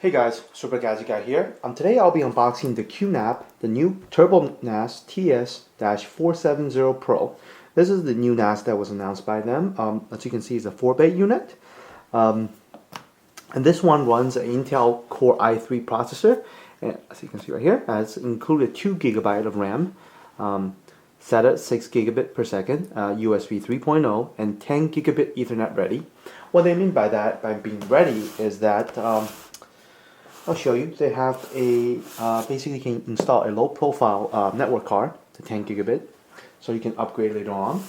Hey guys, Super Gadget Guy here. Today I'll be unboxing the QNAP, the new Turbo NAS TS-470 Pro. This is the new NAS that was announced by them. As you can see, it's a 4-bay unit. And this one runs an Intel Core i3 processor. And as you can see right here, it's included 2 GB of RAM, set at 6 gigabit per second, USB 3.0, and 10 gigabit Ethernet ready. What they mean by that, by being ready, is that I'll show you. They have a basically can install a low profile network card to 10 gigabit, so you can upgrade later on.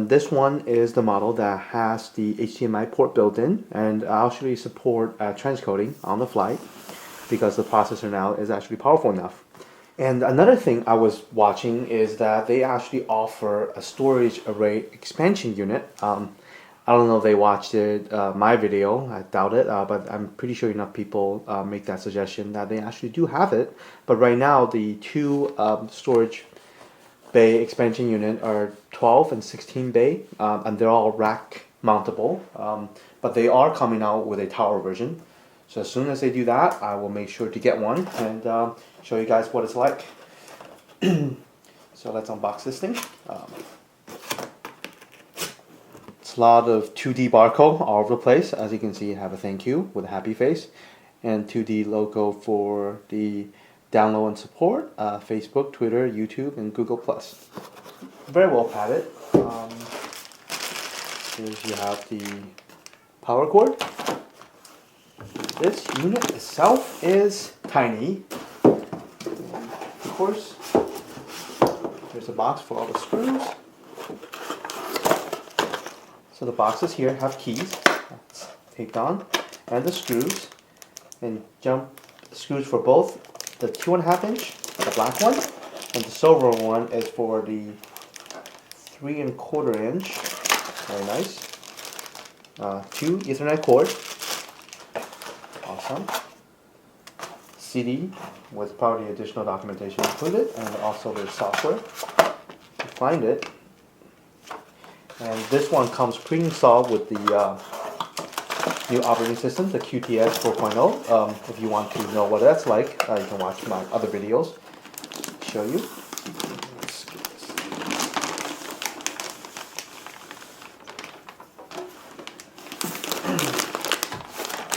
This one is the model that has the HDMI port built in, and actually support transcoding on the fly because the processor now is actually powerful enough. And another thing I was watching is that they actually offer a storage array expansion unit. I don't know if they watched it, my video, I doubt it, but I'm pretty sure enough people make that suggestion that they actually do have it. But right now, the two storage bay expansion unit are 12 and 16 bay, and they're all rack mountable, but they are coming out with a tower version. So as soon as they do that, I will make sure to get one and show you guys what it's like. So let's unbox this thing. It's a lot of 2D barcode all over the place. As you can see, I have a thank you with a happy face and 2D logo for the download and support, Facebook, Twitter, YouTube, and Google+. Very well padded. Here you have the power cord. This unit itself is tiny. Of course, there's a box for all the screws. So the boxes here have keys that's taped on, and the screws, and jump screws for both the 2.5 inch, the black one, and the silver one is for the 3.25 inch. Very nice. 2 Ethernet cords. Awesome. CD with probably additional documentation included, and also there's software to find it. And this one comes pre-installed with the new operating system, the QTS 4.0. If you want to know what that's like, you can watch my other videos. Show you.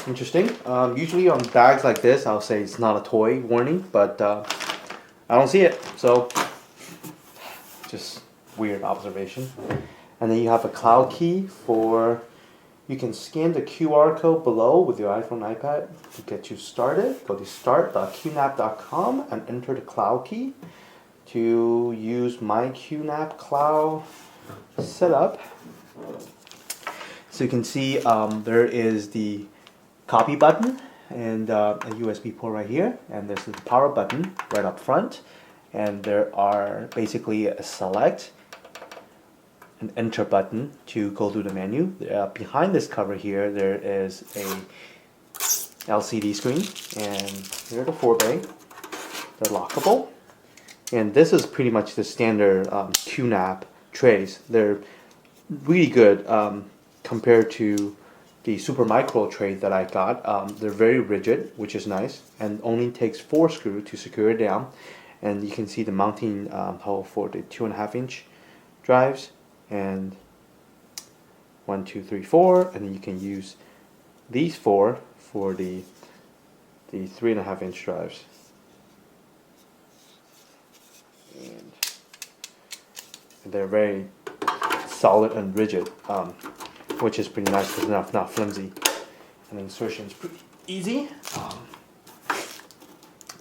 Interesting. Usually on bags like this, I'll say it's not a toy warning, but I don't see it, so just weird observation. And then you have a cloud key for, you can scan the QR code below with your iPhone, iPad to get you started. Go to start.qnap.com and enter the cloud key to use my QNAP cloud setup. So you can see there is the copy button and a USB port right here, and this is the power button right up front, and there are basically a select an enter button to go through the menu. Behind this cover here, there is a LCD screen, and here are the 4-bay. They're lockable, and this is pretty much the standard QNAP trays. They're really good compared to the Super Micro tray that I got. They're very rigid, which is nice, and only takes 4 screws to secure it down. And you can see the mounting hole for the 2.5 inch drives, and 1, 2, 3, 4, and then you can use these 4 for the 3.5 inch drives. And they're very solid and rigid, which is pretty nice because it's not flimsy. And the insertion is pretty easy.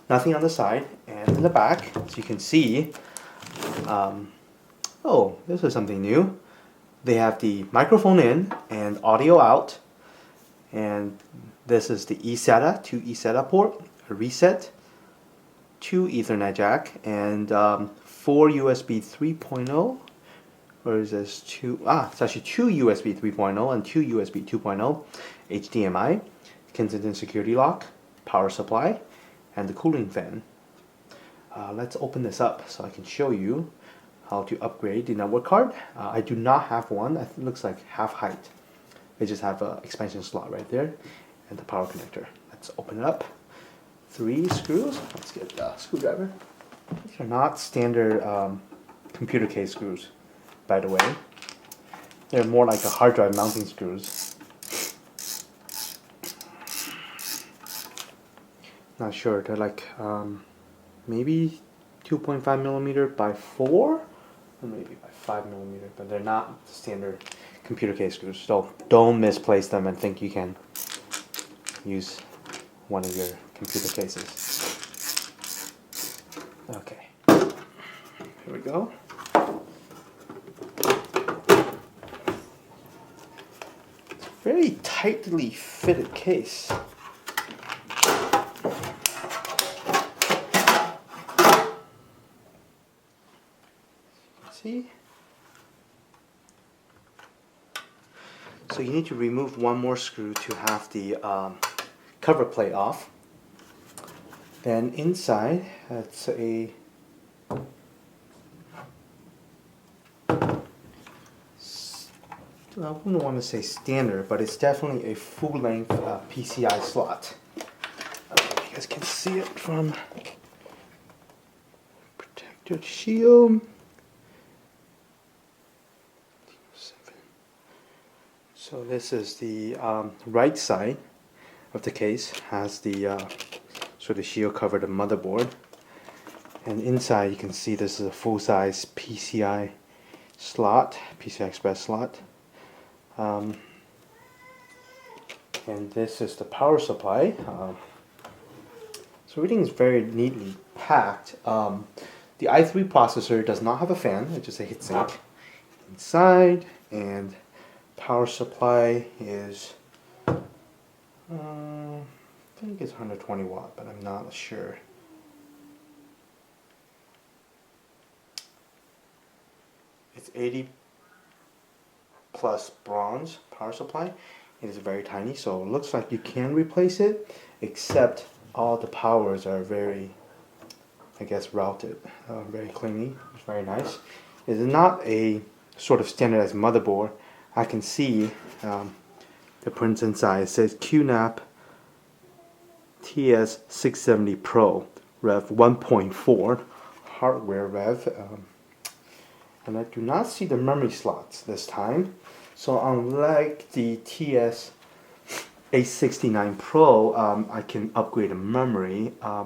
Nothing on the side, and in the back, as you can see, oh, this is something new. They have the microphone in and audio out, and this is the eSATA, 2 eSATA port, a reset, 2 Ethernet jack, and 4 USB 3.0. Or is this 2? It's actually 2 USB 3.0 and 2 USB 2.0 HDMI, Kensington security lock, power supply, and the cooling fan. Let's open this up so I can show you how to upgrade the network card. I do not have one. It looks like half height. They just have an expansion slot right there and the power connector. let's open it up. 3 screws. Let's get a screwdriver. These are not standard computer case screws, by the way. They're more like a hard drive mounting screws. Not sure. They're like maybe 2.5 millimeter by 4, or maybe by 5 millimeter, but they're not standard computer case screws. So don't misplace them and think you can use one of your computer cases. Okay, here we go. It's a very tightly fitted case. See? So you need to remove one more screw to have the cover plate off. Then inside, it's a I wouldn't want to say standard, but it's definitely a full-length PCI slot. I don't know if you guys can see it from protected shield. So this is the right side of the case, has the sort of shield cover the motherboard, and inside you can see this is a full-size PCI slot, PCI Express slot, and this is the power supply. So everything is very neatly packed. The i3 processor does not have a fan; it's just a heatsink inside, and power supply is I think it's 120 watt, but I'm not sure. It's 80 plus bronze power supply. It is very tiny, so it looks like you can replace it, except all the powers are very, I guess, routed, very cleanly. It's very nice. It is not a sort of standardized motherboard. I can see the prints inside. It says QNAP TS 670 Pro Rev 1.4 hardware rev, and I do not see the memory slots this time. So unlike the TS 869 Pro, I can upgrade the memory. I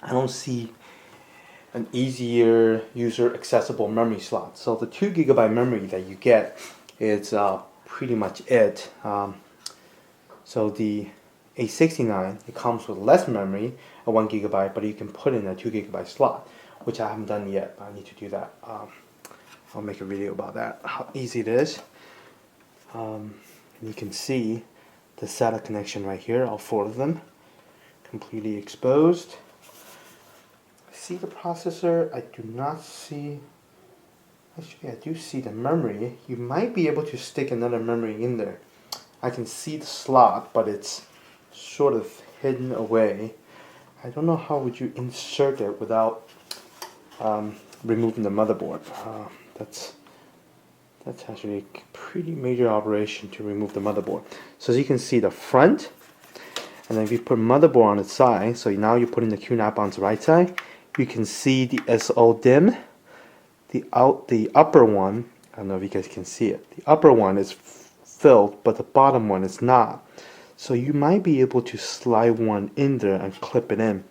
don't see an easier user accessible memory slot. So the 2 GB memory that you get is pretty much it. So the 869, it comes with less memory, a 1 GB, but you can put in a 2 GB slot, which I haven't done yet, but I need to do that. I'll make a video about that, how easy it is. And you can see the SATA connection right here, all 4 of them, completely exposed. I see the processor, I do not see, actually I do see the memory. You might be able to stick another memory in there. I can see the slot, but it's sort of hidden away. I don't know how would you insert it without removing the motherboard. That's actually a pretty major operation to remove the motherboard. So as you can see, the front, and then if you put motherboard on its side, so now you're putting the QNAP on the right side, you can see the SO DIMM. The upper one, I don't know if you guys can see it, the upper one is filled, but the bottom one is not. So you might be able to slide one in there and clip it in.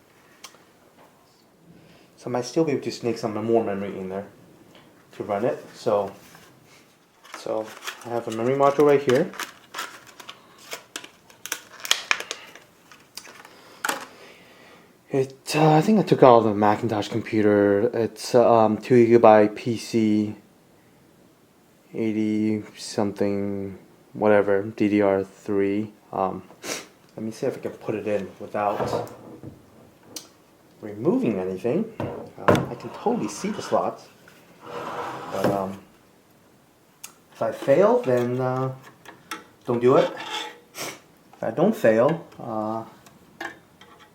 So I might still be able to sneak some more memory in there to run it. So I have a memory module right here. I think I took out the Macintosh computer. It's 2 GB PC, 80 something, whatever, DDR3. Let me see if I can put it in without removing anything. I can totally see the slots, but if I fail, then don't do it. If I don't fail,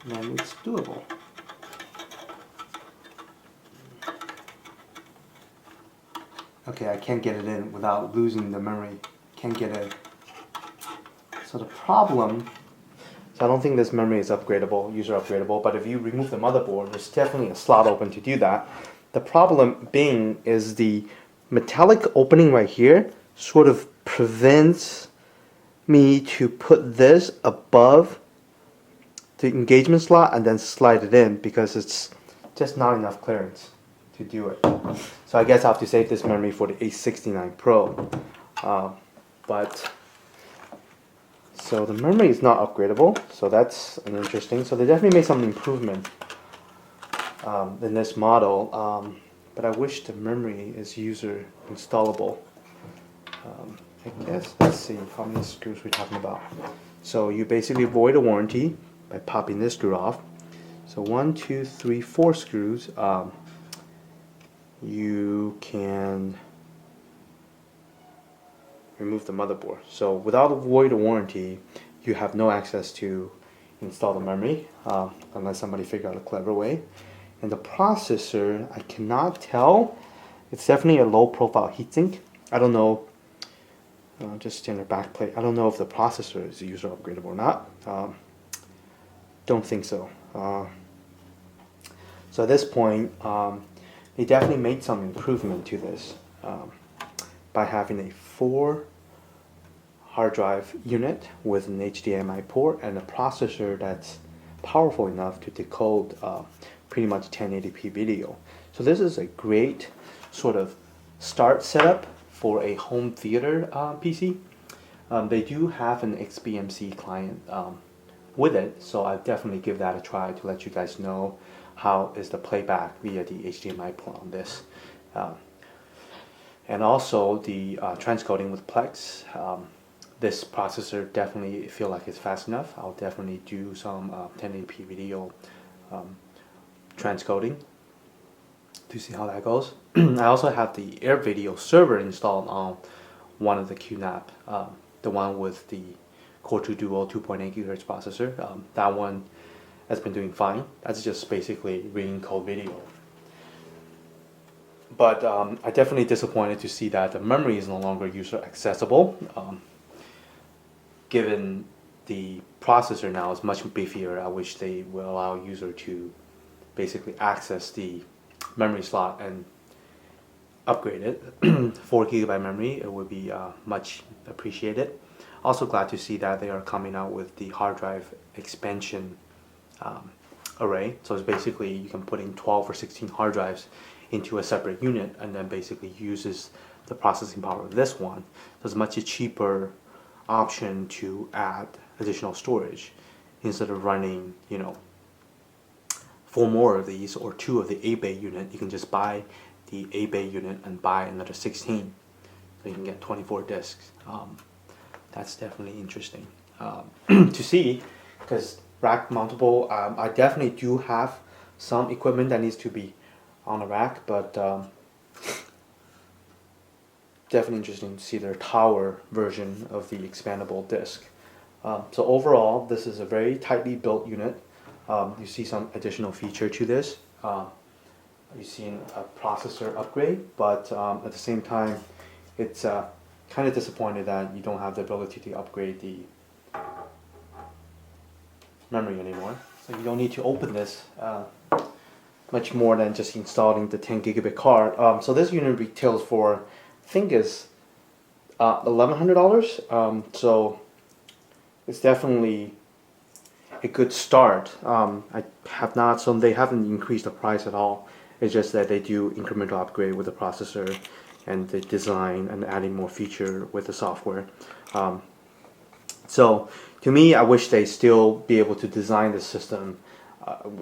then it's doable. Okay, I can't get it in without losing the memory. Can't get it. So the problem So I don't think this memory is upgradable, user upgradable, but if you remove the motherboard, there's definitely a slot open to do that. The problem being is the metallic opening right here sort of prevents me to put this above the engagement slot and then slide it in because it's just not enough clearance to do it. So I guess I have to save this memory for the A69 Pro. But so the memory is not upgradable, so that's an interesting. So they definitely made some improvement in this model, but I wish the memory is user installable. I guess let's see how many screws we're talking about. So you basically void a warranty by popping this screw off. So 1, 2, 3, 4 screws. You can remove the motherboard. So without a void warranty, you have no access to install the memory unless somebody figure out a clever way. And the processor, I cannot tell. It's definitely a low profile heatsink. I don't know, just standard backplate. I don't know if the processor is user upgradable or not. Don't think so. So at this point, they definitely made some improvement to this by having a 4 hard drive unit with an HDMI port and a processor that's powerful enough to decode pretty much 1080p video. So this is a great sort of start setup for a home theater PC. They do have an XBMC client with it, so I'll definitely give that a try to let you guys know how is the playback via the HDMI port on this. And also the transcoding with Plex. This processor definitely feel like it's fast enough. I'll definitely do some 1080p video transcoding to see how that goes. I also have the Air Video server installed on one of the QNAP, the one with the Core 2 Duo 2.8 GHz processor. That one has been doing fine. That's just basically reading code video. But I'm definitely disappointed to see that the memory is no longer user accessible. Given the processor now is much beefier, I wish they will allow user to basically access the memory slot and upgrade it. 4 GB memory, it would be much appreciated. Also glad to see that they are coming out with the hard drive expansion array. So it's basically you can put in 12 or 16 hard drives into a separate unit and then basically uses the processing power of this one. So it's much cheaper option to add additional storage instead of running, 4 more of these or 2 of the 8-bay unit. You can just buy the 8-bay unit and buy another 16, so you can get 24 disks. That's definitely interesting to see, because rack mountable, I definitely do have some equipment that needs to be on a rack, but definitely interesting to see their tower version of the expandable disk. So overall, this is a very tightly built unit. You see some additional feature to this. You've seen a processor upgrade, but at the same time, it's kind of disappointed that you don't have the ability to upgrade the memory anymore. So you don't need to open this much more than just installing the 10 gigabit card. So this unit retails for, I think is $1,100. So it's definitely a good start. I have not, so they haven't increased the price at all. It's just that they do incremental upgrade with the processor and the design and adding more feature with the software. So to me, I wish they still be able to design the system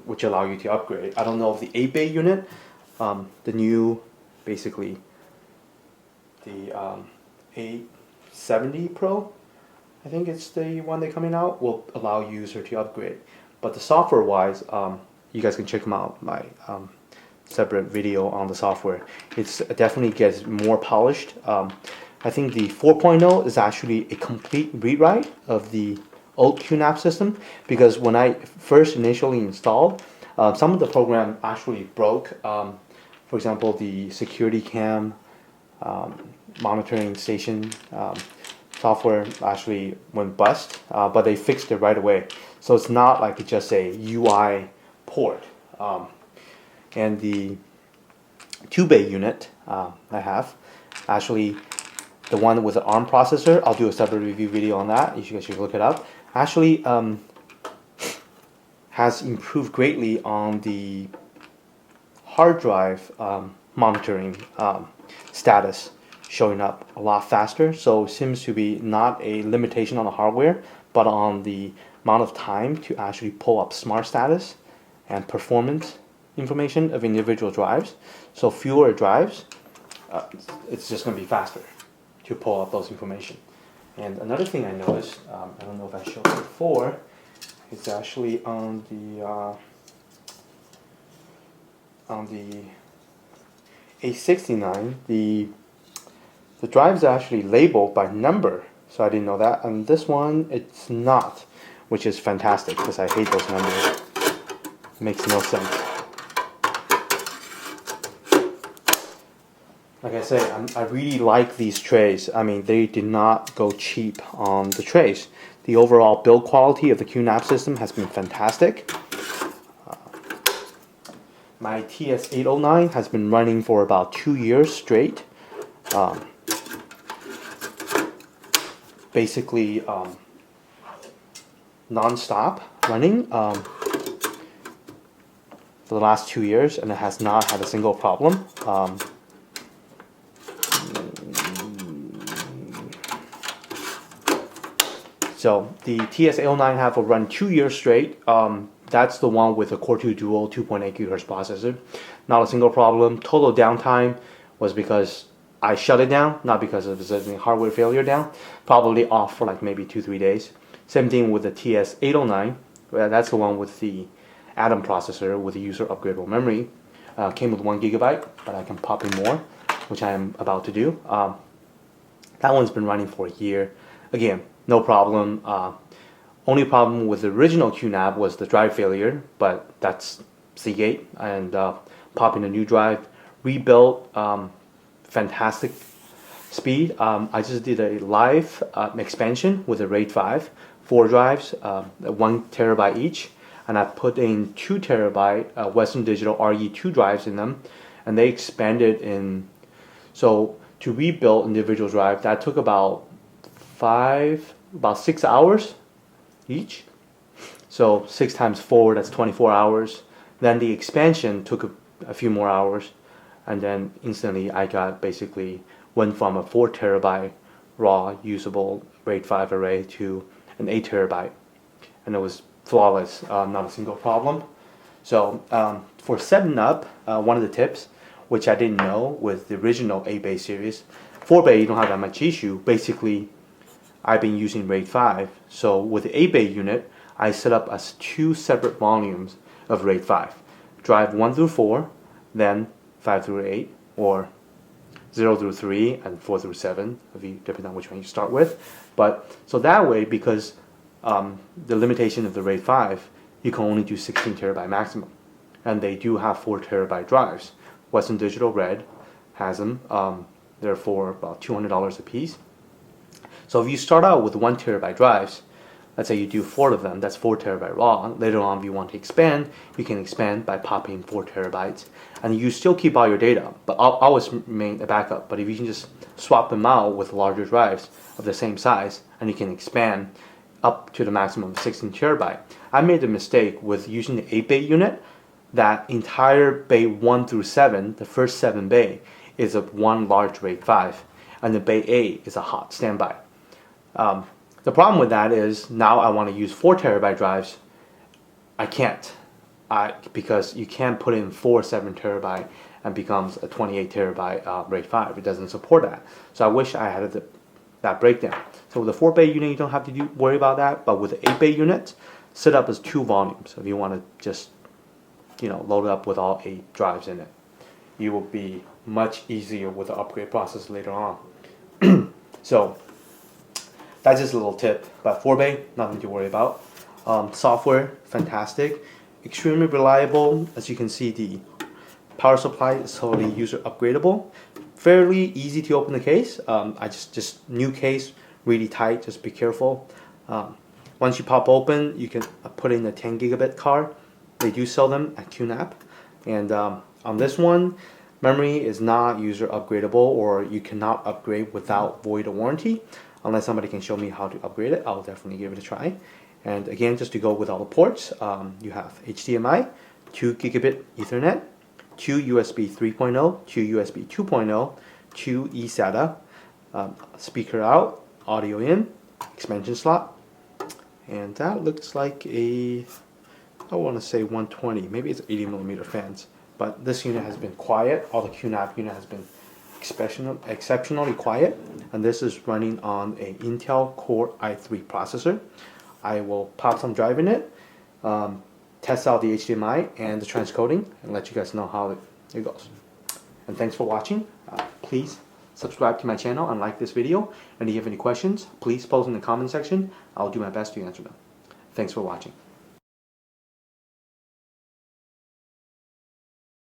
which allow you to upgrade. I don't know if the 8-bay unit, the new, basically the 870 Pro, I think it's the one they're coming out, will allow user to upgrade. But the software wise, you guys can check them out, my separate video on the software. It's definitely gets more polished. I think the 4.0 is actually a complete rewrite of the old QNAP system, because when I first initially installed, some of the program actually broke. For example, the security cam monitoring station software actually went bust, but they fixed it right away. So it's not like just a UI port. And the 2-bay unit I have, actually the one with the ARM processor, I'll do a separate review video on that. You guys should look it up. Actually has improved greatly on the hard drive monitoring status, showing up a lot faster. So it seems to be not a limitation on the hardware, but on the amount of time to actually pull up smart status and performance information of individual drives. So fewer drives, it's just going to be faster to pull up those information. And another thing I noticed, I don't know if I showed it before, it's actually on the A69, the drives are actually labeled by number, so I didn't know that. And this one, it's not, which is fantastic because I hate those numbers. Makes no sense. Like I say, I really like these trays. I mean, they did not go cheap on the trays. The overall build quality of the QNAP system has been fantastic. My TS809 has been running for about 2 years straight. Basically non-stop running for the last 2 years, and it has not had a single problem. So the TS809 have run 2 years straight. That's the one with a Core 2 Dual 2.8 GHz processor. Not a single problem. Total downtime was because I shut it down, not because of the hardware failure down. Probably off for like maybe 2-3 days. Same thing with the TS809. That's the one with the Atom processor with the user upgradable memory. Came with 1 GB, but I can pop in more, which I am about to do. That one's been running for a year. Again, no problem. Only problem with the original QNAP was the drive failure, but that's Seagate, and popping a new drive, rebuilt, fantastic speed. I just did a live expansion with a RAID 5, 4 drives, 1 terabyte each, and I put in 2 terabyte Western Digital RE2 drives in them, and they expanded in. So to rebuild individual drive, that took about 6 hours each. So 6 times 4, that's 24 hours. Then the expansion took a few more hours, and then instantly I got basically went from a 4 terabyte raw usable RAID 5 array to an 8 terabyte, and it was flawless, not a single problem. So for setting up, one of the tips, which I didn't know with the original 8-bay series, 4-bay you don't have that much issue. Basically, I've been using RAID 5, so with the 8-bay unit, I set up as 2 separate volumes of RAID 5. Drive 1 through 4, then 5 through 8, or 0 through 3 and 4 through 7, depending on which one you start with. But so that way, because the limitation of the RAID 5, you can only do 16 terabyte maximum, and they do have 4 terabyte drives. Western Digital Red has them. They're for about $200 a piece. So if you start out with 1 terabyte drives, let's say you do 4 of them, that's 4 terabyte raw. Later on, if you want to expand, you can expand by popping 4 terabytes, and you still keep all your data, but always remain a backup. But if you can just swap them out with larger drives of the same size, and you can expand up to the maximum of 16 terabyte. I made the mistake with using the 8-bay unit. That entire bay 1 through 7, the first 7 bay, is a one large RAID 5, and the bay 8 is a hot standby. The problem with that is now I want to use 4 terabyte drives. I can't, because you can't put in 4 7 terabyte and becomes a 28 terabyte RAID 5. It doesn't support that. So I wish I had that breakdown. So with the 4-bay unit, you don't have to worry about that. But with the 8-bay unit, set up as 2 volumes. If you want to just load it up with all 8 drives in it, you will be much easier with the upgrade process later on. So that's just a little tip. But 4-bay, nothing to worry about. Software, fantastic, extremely reliable. As you can see, the power supply is totally user upgradable. Fairly easy to open the case. I just new case, really tight. Just be careful. Once you pop open, you can put in a 10 gigabit card. They do sell them at QNAP. And on this one, memory is not user upgradable, or you cannot upgrade without void of warranty. Unless somebody can show me how to upgrade it, I'll definitely give it a try. And again, just to go with all the ports, you have HDMI, 2 gigabit Ethernet, 2 USB 3.0, 2 USB 2.0, 2 eSATA, speaker out, audio in, expansion slot, and that looks like a, I want to say 120, maybe it's 80 millimeter fans. But this unit has been quiet. All the QNAP unit has been exceptionally quiet, and this is running on a Intel Core i3 processor. I will pop some drive in it, test out the HDMI and the transcoding, and let you guys know how it goes. And thanks for watching. Please subscribe to my channel and like this video. And if you have any questions, please post in the comment section. I'll do my best to answer them. Thanks for watching.